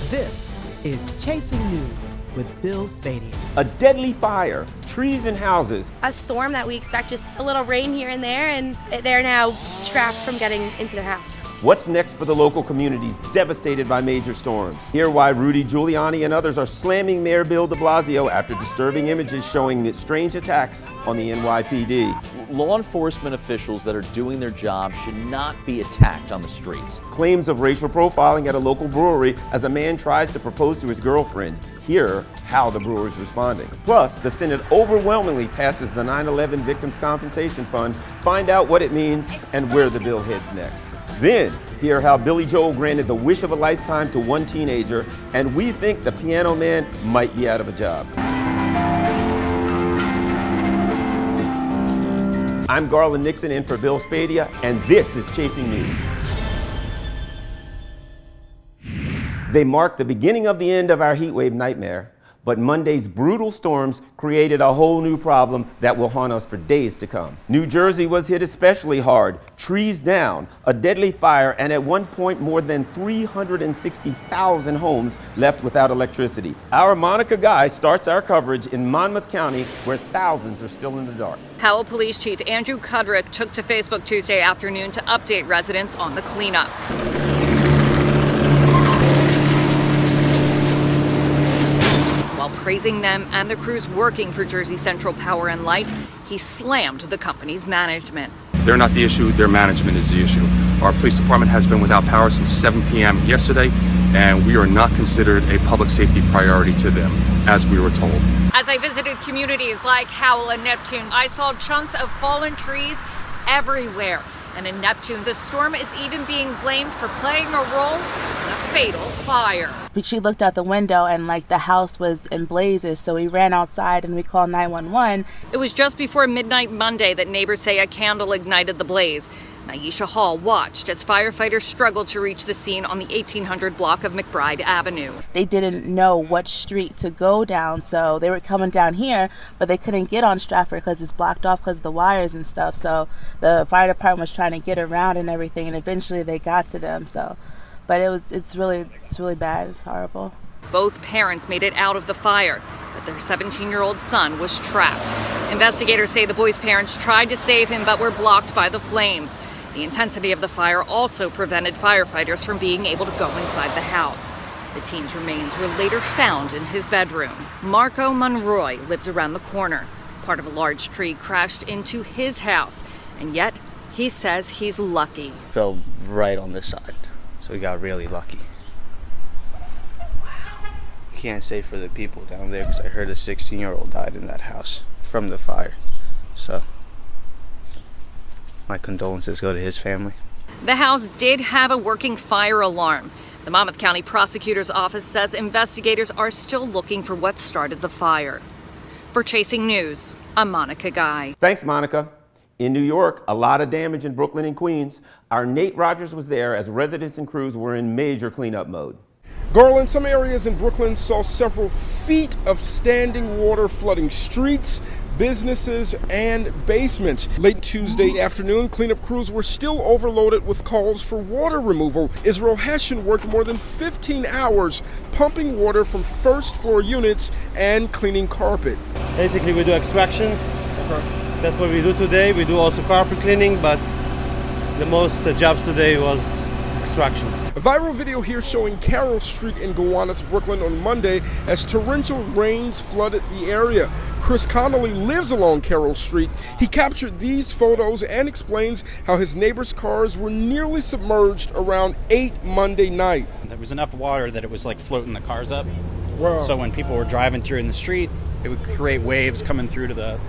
This is Chasing News with Bill Spadea. A deadly fire, trees and houses. A storm that we expect, just a little rain here and there, and they're now trapped from getting into their house. What's next for the local communities devastated by major storms? Hear why Rudy Giuliani and others are slamming Mayor Bill de Blasio after disturbing images showing strange attacks on the NYPD. Law enforcement officials that are doing their job should not be attacked on the streets. Claims of racial profiling at a local brewery as a man tries to propose to his girlfriend. Hear how the brewery's responding. Plus, the Senate overwhelmingly passes the 9/11 Victims Compensation Fund. Find out what it means and where the bill heads next. Then, hear how Billy Joel granted the wish of a lifetime to one teenager, and we think the Piano Man might be out of a job. I'm Garland Nixon in for Bill Spadea, and this is Chasing News. They mark the beginning of the end of our heatwave nightmare, but Monday's brutal storms created a whole new problem that will haunt us for days to come. New Jersey was hit especially hard, trees down, a deadly fire, and at one point more than 360,000 homes left without electricity. Our Monica Guy starts our coverage in Monmouth County, where thousands are still in the dark. Powell Police Chief Andrew Kudrick took to Facebook Tuesday afternoon to update residents on the cleanup. While praising them and the crews working for Jersey Central Power and Light, he slammed the company's management. They're not the issue, their management is the issue. Our police department has been without power since 7 p.m. yesterday, and we are not considered a public safety priority to them, as we were told. As I visited communities like Howell and Neptune, I saw chunks of fallen trees everywhere. And in Neptune, the storm is even being blamed for playing a role in a fatal fire. She looked out the window and the house was in blazes, so we ran outside and we called 911. It was just before midnight Monday that neighbors say a candle ignited the blaze. Naisha Hall watched as firefighters struggled to reach the scene on the 1800 block of McBride Avenue. They didn't know what street to go down, so they were coming down here, but they couldn't get on Stratford because it's blocked off because of the wires and stuff. So the fire department was trying to get around and everything, and eventually they got to them. But it's really bad. It's horrible. Both parents made it out of the fire, but their 17-year-old son was trapped. Investigators say the boy's parents tried to save him but were blocked by the flames. The intensity of the fire also prevented firefighters from being able to go inside the house. The teen's remains were later found in his bedroom. Marco Monroy lives around the corner. Part of a large tree crashed into his house, and yet he says he's lucky. Fell right on this side, so we got really lucky. Can't say for the people down there because I heard a 16-year-old died in that house from the fire. So my condolences go to his family. The house did have a working fire alarm. The Monmouth County Prosecutor's Office says investigators are still looking for what started the fire. For Chasing News, I'm Monica Guy. Thanks, Monica. In New York, a lot of damage in Brooklyn and Queens. Our Nate Rogers was there as residents and crews were in major cleanup mode. Garland, some areas in Brooklyn saw several feet of standing water flooding streets, businesses, and basements. Late Tuesday afternoon, cleanup crews were still overloaded with calls for water removal. Israel Hession worked more than 15 hours pumping water from first-floor units and cleaning carpet. Basically, we do extraction. That's what we do today. We do also carpet cleaning, but the most jobs today was extraction. A viral video here showing Carroll Street in Gowanus, Brooklyn on Monday as torrential rains flooded the area. Chris Connolly lives along Carroll Street. He captured these photos and explains how his neighbors' cars were nearly submerged around 8 Monday night. There was enough water that it was like floating the cars up. Wow. So when people were driving through in the street, it would create waves coming through to the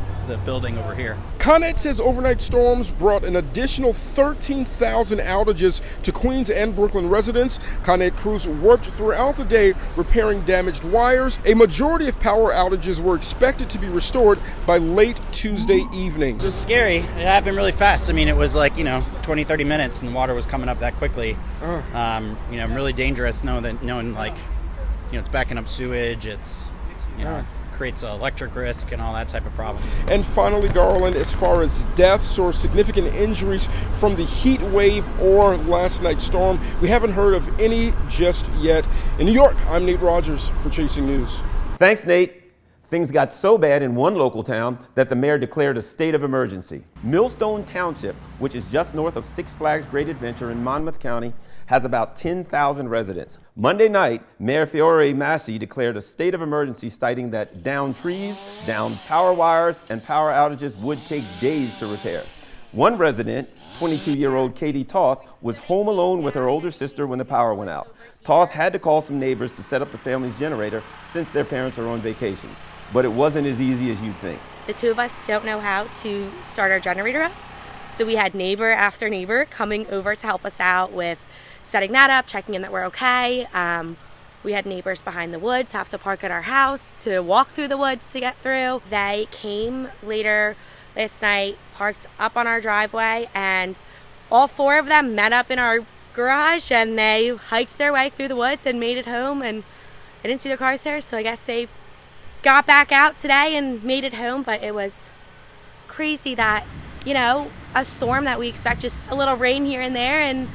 building over here. Con Ed says overnight storms brought an additional 13,000 outages to Queens and Brooklyn residents. Con Ed crews worked throughout the day repairing damaged wires. A majority of power outages were expected to be restored by late Tuesday evening. It was scary. It happened really fast. I mean, it was 20, 30 minutes and the water was coming up that quickly. Really dangerous knowing it's backing up sewage. It's, creates an electric risk and all that type of problem. And finally, Garland, as far as deaths or significant injuries from the heat wave or last night's storm, we haven't heard of any just yet. In New York, I'm Nate Rogers for Chasing News. Thanks, Nate. Things got so bad in one local town that the mayor declared a state of emergency. Millstone Township, which is just north of Six Flags Great Adventure in Monmouth County, has about 10,000 residents. Monday night, Mayor Fiore Massey declared a state of emergency, citing that downed trees, downed power wires, and power outages would take days to repair. One resident, 22-year-old Katie Toth, was home alone with her older sister when the power went out. Toth had to call some neighbors to set up the family's generator since their parents are on vacations. But it wasn't as easy as you'd think. The two of us don't know how to start our generator up, so we had neighbor after neighbor coming over to help us out with setting that up, checking in that we're okay. We had neighbors behind the woods have to park at our house to walk through the woods to get through. They came later last night, parked up on our driveway, and all four of them met up in our garage, and they hiked their way through the woods and made it home, and they didn't see their cars there, so I guess they got back out today and made it home. But it was crazy that, you know, a storm that we expect just a little rain here and there, and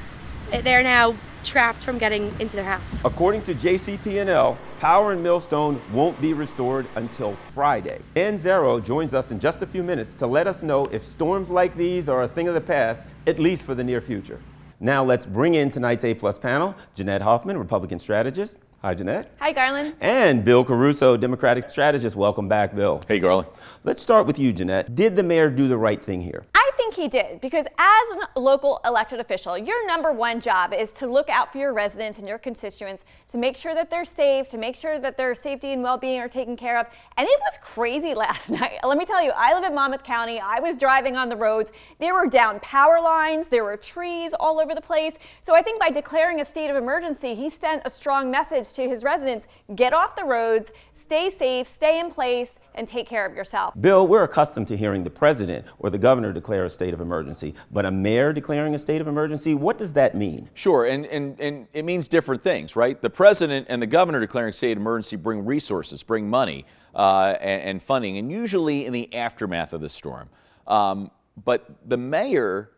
they're now trapped from getting into their house. According to JCP&L, power in Millstone won't be restored until Friday. Dan Zero joins us in just a few minutes to let us know if storms like these are a thing of the past, at least for the near future. Now let's bring in tonight's A-plus panel, Jeanette Hoffman, Republican strategist. Hi, Jeanette. Hi, Garland. And Bill Caruso, Democratic strategist. Welcome back, Bill. Hey, Garland. Let's start with you, Jeanette. Did the mayor do the right thing here? I think he did, because as a local elected official, your number one job is to look out for your residents and your constituents, to make sure that they're safe, to make sure that their safety and well-being are taken care of. And it was crazy last night. Let me tell you, I live in Monmouth County. I was driving on the roads. There were down power lines. There were trees all over the place. So I think by declaring a state of emergency, he sent a strong message to his residents: get off the roads, stay safe, stay in place, and take care of yourself. Bill, we're accustomed to hearing the president or the governor declare a state of emergency, but a mayor declaring a state of emergency, what does that mean? Sure, and it means different things, right? The president and the governor declaring state of emergency bring resources, bring money and funding, and usually in the aftermath of the storm. But the mayor,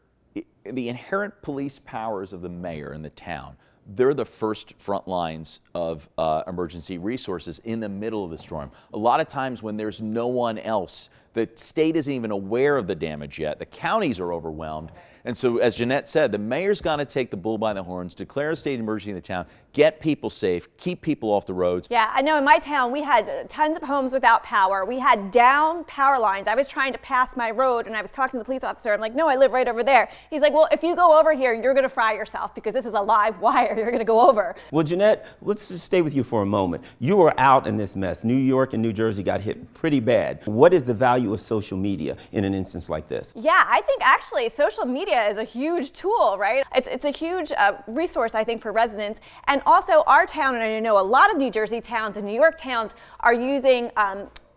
the inherent police powers of the mayor in the town, they're the first front lines of emergency resources in the middle of the storm. A lot of times when there's no one else, the state isn't even aware of the damage yet. The counties are overwhelmed. And so, as Jeanette said, the mayor's got to take the bull by the horns, declare a state of emergency in the town, get people safe, keep people off the roads. Yeah, I know in my town we had tons of homes without power. We had down power lines. I was trying to pass my road and I was talking to the police officer. I'm like, no, I live right over there. He's like, well, if you go over here, you're going to fry yourself because this is a live wire. You're going to go over. Well, Jeanette, let's just stay with you for a moment. You were out in this mess. New York and New Jersey got hit pretty bad. What is the value of social media in an instance like this? Yeah, I think actually social media is a huge tool, right? It's a huge resource, I think, for residents. And also our town, and I know a lot of New Jersey towns and New York towns are using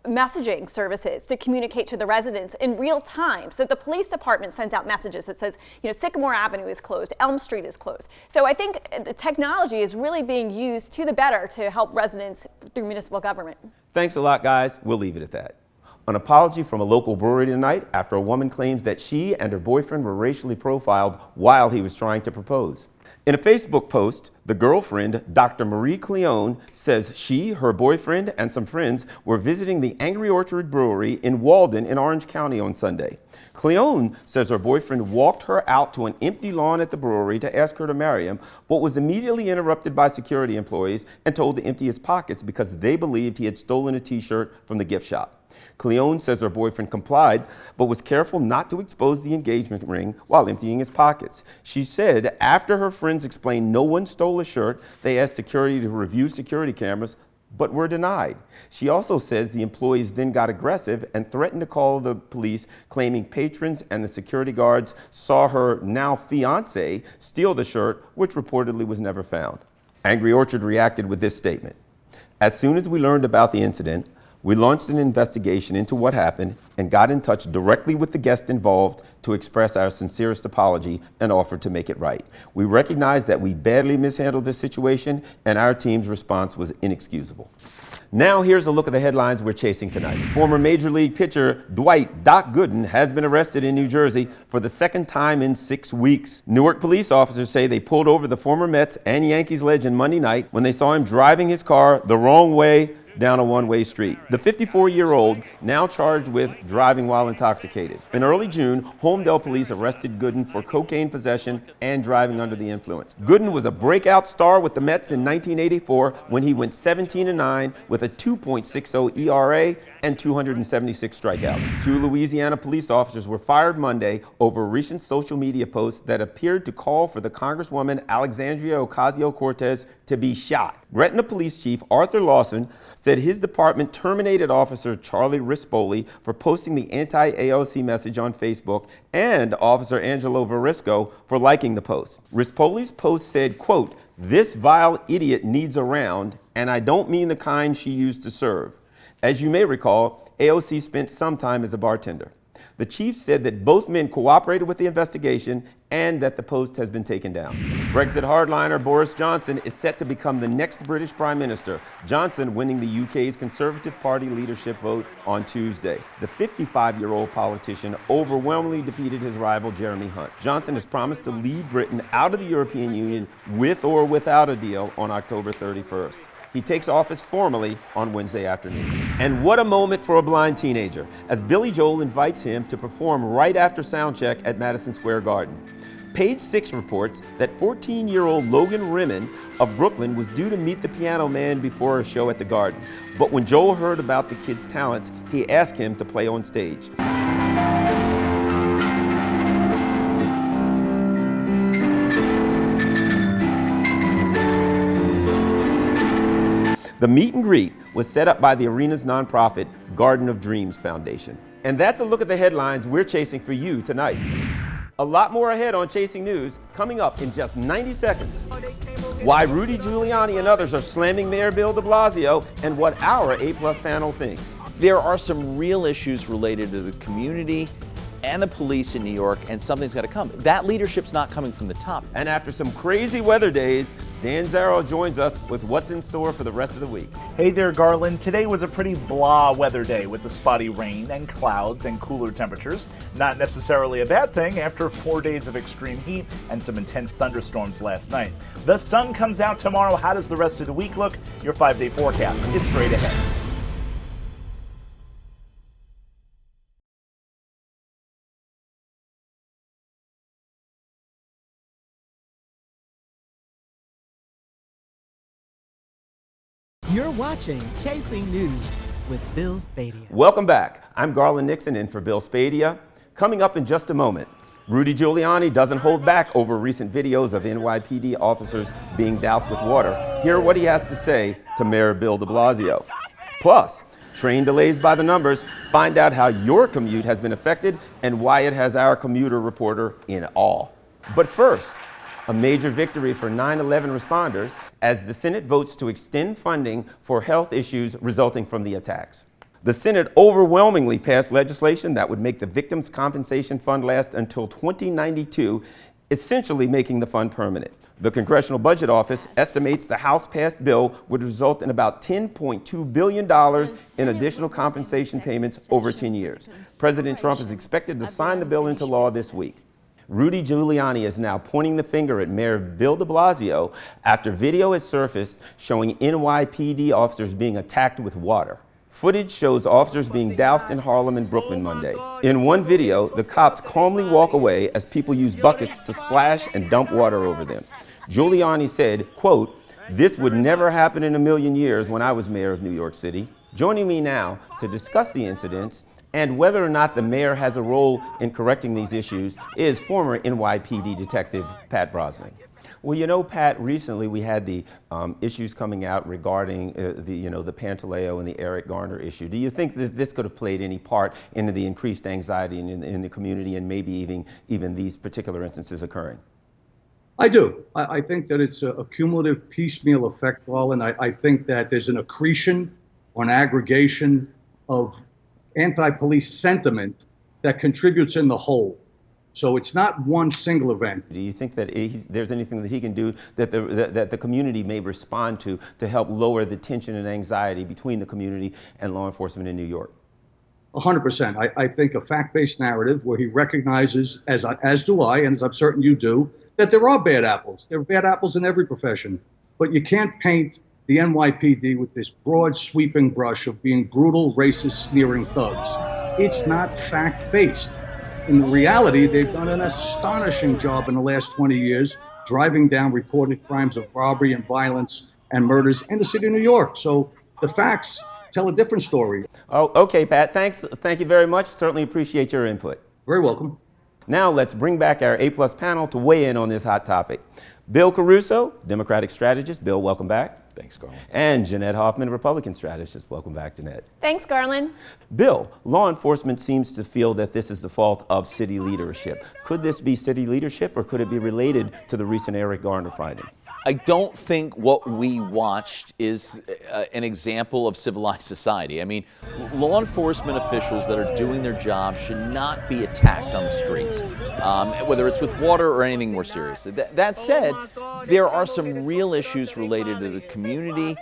messaging services to communicate to the residents in real time. So the police department sends out messages that says, you know, Sycamore Avenue is closed, Elm Street is closed. So I think the technology is really being used to the better to help residents through municipal government. Thanks a lot, guys. We'll leave it at that. An apology from a local brewery tonight after a woman claims that she and her boyfriend were racially profiled while he was trying to propose. In a Facebook post, the girlfriend, Dr. Marie Cleone, says she, her boyfriend, and some friends were visiting the Angry Orchard Brewery in Walden in Orange County on Sunday. Cleone says her boyfriend walked her out to an empty lawn at the brewery to ask her to marry him, but was immediately interrupted by security employees and told to empty his pockets because they believed he had stolen a t-shirt from the gift shop. Cleone says her boyfriend complied, but was careful not to expose the engagement ring while emptying his pockets. She said after her friends explained no one stole a shirt, they asked security to review security cameras, but were denied. She also says the employees then got aggressive and threatened to call the police, claiming patrons and the security guards saw her now fiancé steal the shirt, which reportedly was never found. Angry Orchard reacted with this statement. As soon as we learned about the incident, We launched an investigation into what happened and got in touch directly with the guest involved to express our sincerest apology and offer to make it right. We recognize that we badly mishandled this situation and our team's response was inexcusable. Now here's a look at the headlines we're chasing tonight. Former Major League pitcher Dwight "Doc" Gooden has been arrested in New Jersey for the second time in 6 weeks. Newark police officers say they pulled over the former Mets and Yankees legend Monday night when they saw him driving his car the wrong way down a one-way street. The 54-year-old now charged with driving while intoxicated. In early June, Holmdel police arrested Gooden for cocaine possession and driving under the influence. Gooden was a breakout star with the Mets in 1984 when he went 17-9 with a 2.60 ERA and 276 strikeouts. 2 Louisiana police officers were fired Monday over a recent social media post that appeared to call for the Congresswoman Alexandria Ocasio-Cortez to be shot. Gretna Police Chief Arthur Lawson said his department terminated Officer Charlie Rispoli for posting the anti-AOC message on Facebook and Officer Angelo Varisco for liking the post. Rispoli's post said, quote, "This vile idiot needs a round, and I don't mean the kind she used to serve." As you may recall, AOC spent some time as a bartender. The chief said that both men cooperated with the investigation and that the post has been taken down. Brexit hardliner Boris Johnson is set to become the next British Prime Minister, Johnson winning the UK's Conservative Party leadership vote on Tuesday. The 55-year-old politician overwhelmingly defeated his rival Jeremy Hunt. Johnson has promised to lead Britain out of the European Union with or without a deal on October 31st. He takes office formally on Wednesday afternoon. And what a moment for a blind teenager, as Billy Joel invites him to perform right after soundcheck at Madison Square Garden. Page 6 reports that 14-year-old Logan Rimmen of Brooklyn was due to meet the Piano Man before a show at the Garden. But when Joel heard about the kid's talents, he asked him to play on stage. The meet and greet was set up by the arena's nonprofit Garden of Dreams Foundation. And that's a look at the headlines we're chasing for you tonight. A lot more ahead on Chasing News, coming up in just 90 seconds. Why Rudy Giuliani and others are slamming Mayor Bill de Blasio and what our A-plus panel thinks. There are some real issues related to the community and the police in New York, and something's got to come. That leadership's not coming from the top. And after some crazy weather days, Dan Zarrow joins us with what's in store for the rest of the week. Hey there, Garland. Today was a pretty blah weather day with the spotty rain and clouds and cooler temperatures. Not necessarily a bad thing after 4 days of extreme heat and some intense thunderstorms last night. The sun comes out tomorrow. How does the rest of the week look? Your 5-day forecast is straight ahead. You're watching Chasing News with Bill Spadea. Welcome back. I'm Garland Nixon in for Bill Spadea. Coming up in just a moment, Rudy Giuliani doesn't hold back over recent videos of NYPD officers being doused with water. Hear what he has to say to Mayor Bill de Blasio. Plus, train delays by the numbers. Find out how your commute has been affected and why it has our commuter reporter in awe. But first, a major victory for 9/11 responders as the Senate votes to extend funding for health issues resulting from the attacks. The Senate overwhelmingly passed legislation that would make the Victims' Compensation Fund last until 2092, essentially making the fund permanent. The Congressional Budget Office estimates the House-passed bill would result in about $10.2 billion in additional compensation payments over 10 years. President Trump is expected to sign the bill into law this week. Rudy Giuliani is now pointing the finger at Mayor Bill de Blasio after video has surfaced showing NYPD officers being attacked with water. Footage shows officers being doused in Harlem and Brooklyn Monday. In one video, the cops calmly walk away as people use buckets to splash and dump water over them. Giuliani said, quote, "This would never happen in a million years when I was mayor of New York City." Joining me now to discuss the incidents and whether or not the mayor has a role in correcting these issues is former NYPD detective Pat Brosnan. Well, you know, Pat, recently we had the issues coming out regarding the Pantaleo and the Eric Garner issue. Do you think that this could have played any part into the increased anxiety in the community and maybe even these particular instances occurring? I do. I think that it's a cumulative piecemeal effect, Paul, and I think that there's an accretion or an aggregation of anti-police sentiment that contributes in the whole. So it's not one single event. Do you think that there's anything that he can do that the community may respond to help lower the tension and anxiety between the community and law enforcement in New York? 100%. I think a fact-based narrative where he recognizes, as do I, and as I'm certain you do, that there are bad apples. There are bad apples in every profession. But you can't paint the NYPD with this broad, sweeping brush of being brutal, racist, sneering thugs. It's not fact-based. In reality, they've done an astonishing job in the last 20 years driving down reported crimes of robbery and violence and murders in the city of New York. So the facts tell a different story. Oh, okay, Pat. Thanks. Thank you very much. Certainly appreciate your input. Very welcome. Now let's bring back our A+ panel to weigh in on this hot topic. Bill Caruso, Democratic strategist. Bill, welcome back. Thanks, Garland. And Jeanette Hoffman, Republican strategist. Welcome back, Jeanette. Thanks, Garland. Bill, law enforcement seems to feel that this is the fault of city leadership. Could this be city leadership, or could it be related to the recent Eric Garner findings? I don't think what we watched is an example of civilized society. I mean, law enforcement officials that are doing their job should not be attacked on the streets, whether it's with water or anything more serious. That said, there are some real issues related to the community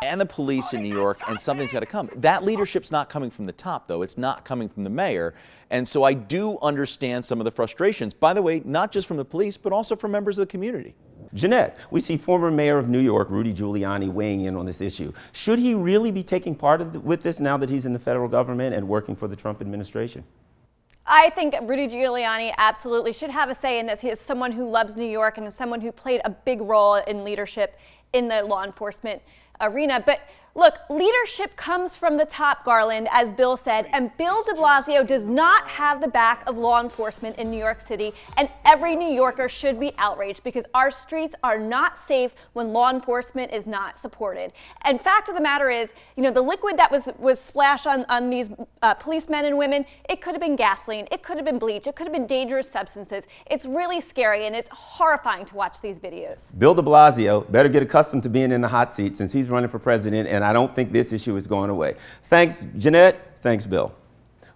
and the police in New York, and something's got to come. That leadership's not coming from the top, though. It's not coming from the mayor. And so I do understand some of the frustrations, by the way, not just from the police, but also from members of the community. Jeanette, we see former mayor of New York, Rudy Giuliani, weighing in on this issue. Should he really be taking part with this now that he's in the federal government and working for the Trump administration? I think Rudy Giuliani absolutely should have a say in this. He is someone who loves New York and is someone who played a big role in leadership in the law enforcement arena. But look, leadership comes from the top, Garland, as Bill said, and Bill de Blasio does not have the back of law enforcement in New York City, and every New Yorker should be outraged because our streets are not safe when law enforcement is not supported. And fact of the matter is, you know, the liquid that was splashed on these policemen and women, it could have been gasoline, it could have been bleach, it could have been dangerous substances. It's really scary, and it's horrifying to watch these videos. Bill de Blasio better get accustomed to being in the hot seat since he's running for president, and I don't think this issue is going away. Thanks, Jeanette. Thanks, Bill.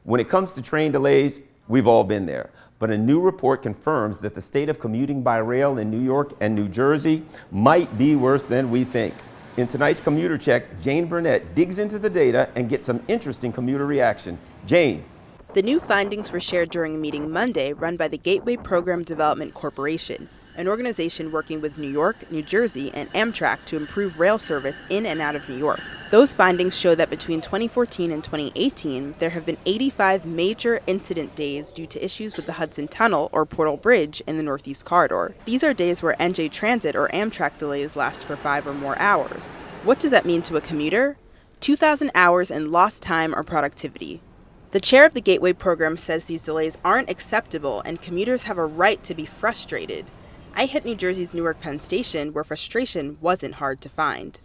When it comes to train delays, we've all been there. But a new report confirms that the state of commuting by rail in New York and New Jersey might be worse than we think. In tonight's Commuter Check, Jane Burnett digs into the data and gets some interesting commuter reaction. Jane. The new findings were shared during a meeting Monday run by the Gateway Program Development Corporation, an organization working with New York, New Jersey, and Amtrak to improve rail service in and out of New York. Those findings show that between 2014 and 2018, there have been 85 major incident days due to issues with the Hudson Tunnel or Portal Bridge in the Northeast Corridor. These are days where NJ Transit or Amtrak delays last for 5 or more hours. What does that mean to a commuter? 2,000 hours in lost time or productivity. The chair of the Gateway program says these delays aren't acceptable and commuters have a right to be frustrated. I hit New Jersey's Newark Penn Station, where frustration wasn't hard to find.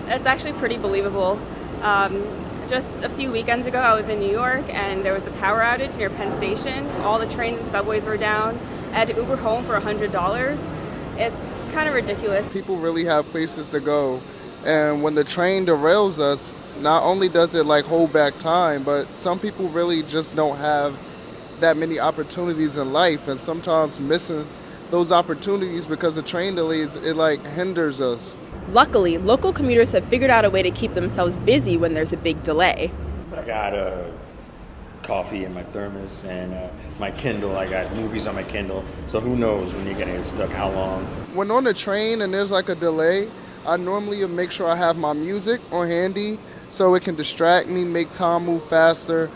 It's actually pretty believable. Just a few weekends ago, I was in New York, and there was the power outage near Penn Station. All the trains and subways were down. I had to Uber home for $100. It's kind of ridiculous. People really have places to go, and when the train derails us, not only does it hold back time, but some people really just don't have that many opportunities in life, and sometimes missing those opportunities because of train delays, it hinders us. Luckily, local commuters have figured out a way to keep themselves busy when there's a big delay. I got coffee in my thermos and my Kindle. I got movies on my Kindle. So who knows when you're gonna get stuck, how long. When on the train and there's a delay, I normally make sure I have my music on handy so it can distract me, make time move faster.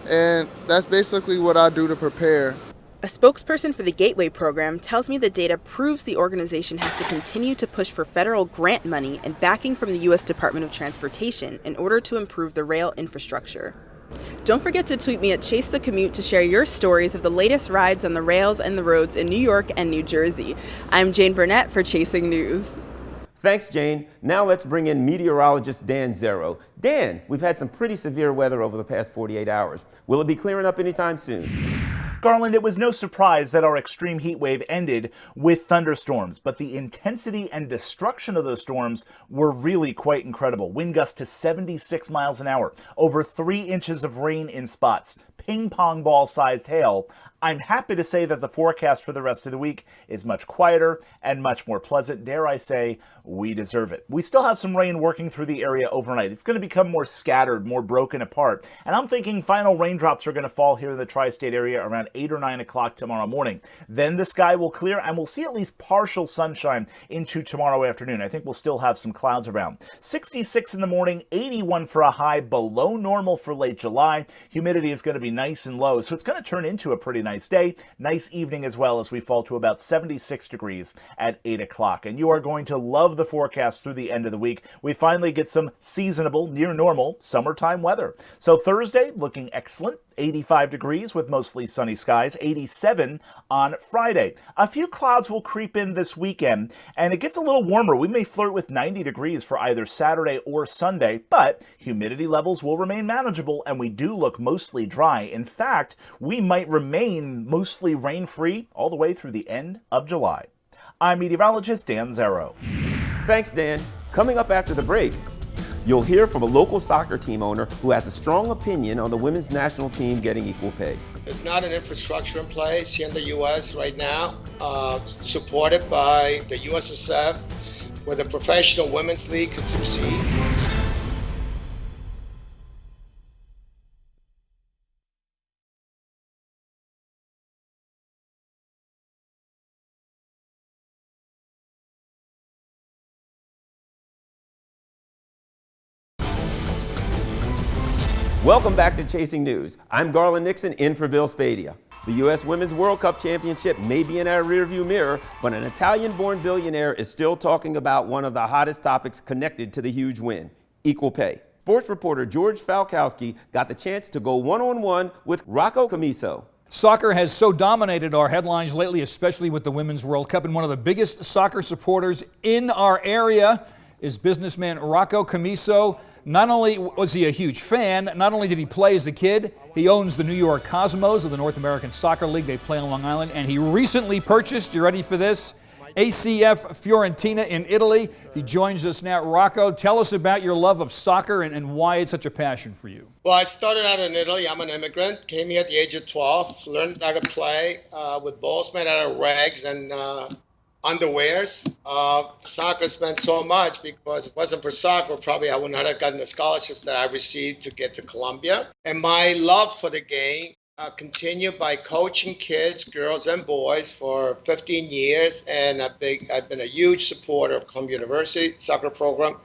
And that's basically what I do to prepare. A spokesperson for the Gateway program tells me the data proves the organization has to continue to push for federal grant money and backing from the U.S. Department of Transportation in order to improve the rail infrastructure. Don't forget to tweet me at Chase the Commute to share your stories of the latest rides on the rails and the roads in New York and New Jersey. I'm Jane Burnett for Chasing News. Thanks, Jane. Now let's bring in meteorologist Dan Zero. Dan, we've had some pretty severe weather over the past 48 hours. Will it be clearing up anytime soon? Garland, it was no surprise that our extreme heat wave ended with thunderstorms, but the intensity and destruction of those storms were really quite incredible. Wind gusts to 76 miles an hour, over 3 inches of rain in spots, ping pong ball sized hail. I'm happy to say that the forecast for the rest of the week is much quieter and much more pleasant. Dare I say, we deserve it. We still have some rain working through the area overnight. It's going to become more scattered, more broken apart. And I'm thinking final raindrops are going to fall here in the tri-state area around 8 or 9 o'clock tomorrow morning. Then the sky will clear and we'll see at least partial sunshine into tomorrow afternoon. I think we'll still have some clouds around. 66 in the morning, 81 for a high, below normal for late July. Humidity is going to be nice and low, so it's going to turn into a pretty nice day. Nice evening as well as we fall to about 76 degrees at 8 o'clock. And you are going to love the forecast through the end of the week. We finally get some seasonable, near normal summertime weather. So Thursday looking excellent. 85 degrees with mostly sunny skies, 87 on Friday. A few clouds will creep in this weekend, and it gets a little warmer. We may flirt with 90 degrees for either Saturday or Sunday, but humidity levels will remain manageable, and we do look mostly dry. In fact, we might remain mostly rain-free all the way through the end of July. I'm meteorologist Dan Zero. Thanks, Dan. Coming up after the break, you'll hear from a local soccer team owner who has a strong opinion on the women's national team getting equal pay. There's not an infrastructure in place here in the U.S. right now, supported by the USSF, where the professional women's league could succeed. Welcome back to Chasing News. I'm Garland Nixon, in for Bill Spadea. The U.S. Women's World Cup Championship may be in our rearview mirror, but an Italian-born billionaire is still talking about one of the hottest topics connected to the huge win, equal pay. Sports reporter George Falkowski got the chance to go one-on-one with Rocco Commisso. Soccer has so dominated our headlines lately, especially with the Women's World Cup, and one of the biggest soccer supporters in our area is businessman Rocco Commisso. Not only was he a huge fan, not only did he play as a kid, he owns the New York Cosmos of the North American Soccer League. They play on Long Island, and he recently purchased, you ready for this, ACF Fiorentina in Italy. He joins us now. Rocco, tell us about your love of soccer and why it's such a passion for you. Well, I started out in Italy. I'm an immigrant. Came here at the age of 12. Learned how to play with balls made out of rags and underwears. Soccer's meant so much because if it wasn't for soccer, probably I would not have gotten the scholarships that I received to get to Columbia. And my love for the game continued by coaching kids, girls and boys for 15 years. And I've been a huge supporter of Columbia University soccer program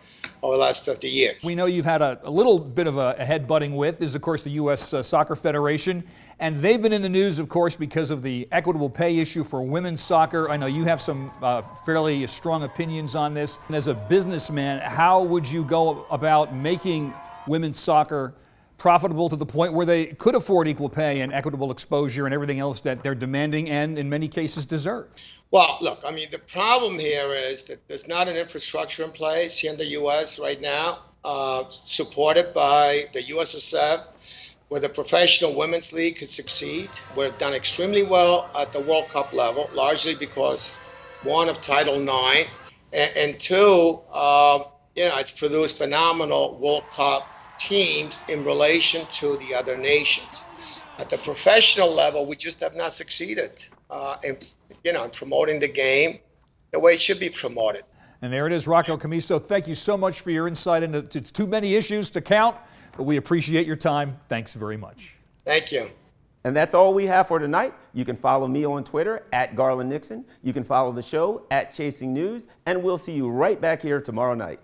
over the last 50 years. We know you've had a little bit of a head-butting with is, of course, the U.S. Soccer Federation. And they've been in the news, of course, because of the equitable pay issue for women's soccer. I know you have some fairly strong opinions on this. And as a businessman, how would you go about making women's soccer profitable to the point where they could afford equal pay and equitable exposure and everything else that they're demanding and in many cases deserve? Well, look, I mean, the problem here is that there's not an infrastructure in place here in the U.S. right now, supported by the USSF, where the professional women's league could succeed. We've done extremely well at the World Cup level, largely because, one, of Title IX, and two, it's produced phenomenal World Cup teams in relation to the other nations. At the professional level, we just have not succeeded in promoting the game the way it should be promoted. And there it is, Rocco Commisso. Thank you so much for your insight into too many issues to count, but we appreciate your time. Thanks very much. Thank you. And that's all we have for tonight. You can follow me on Twitter at Garland Nixon. You can follow the show at Chasing News, and we'll see you right back here tomorrow night.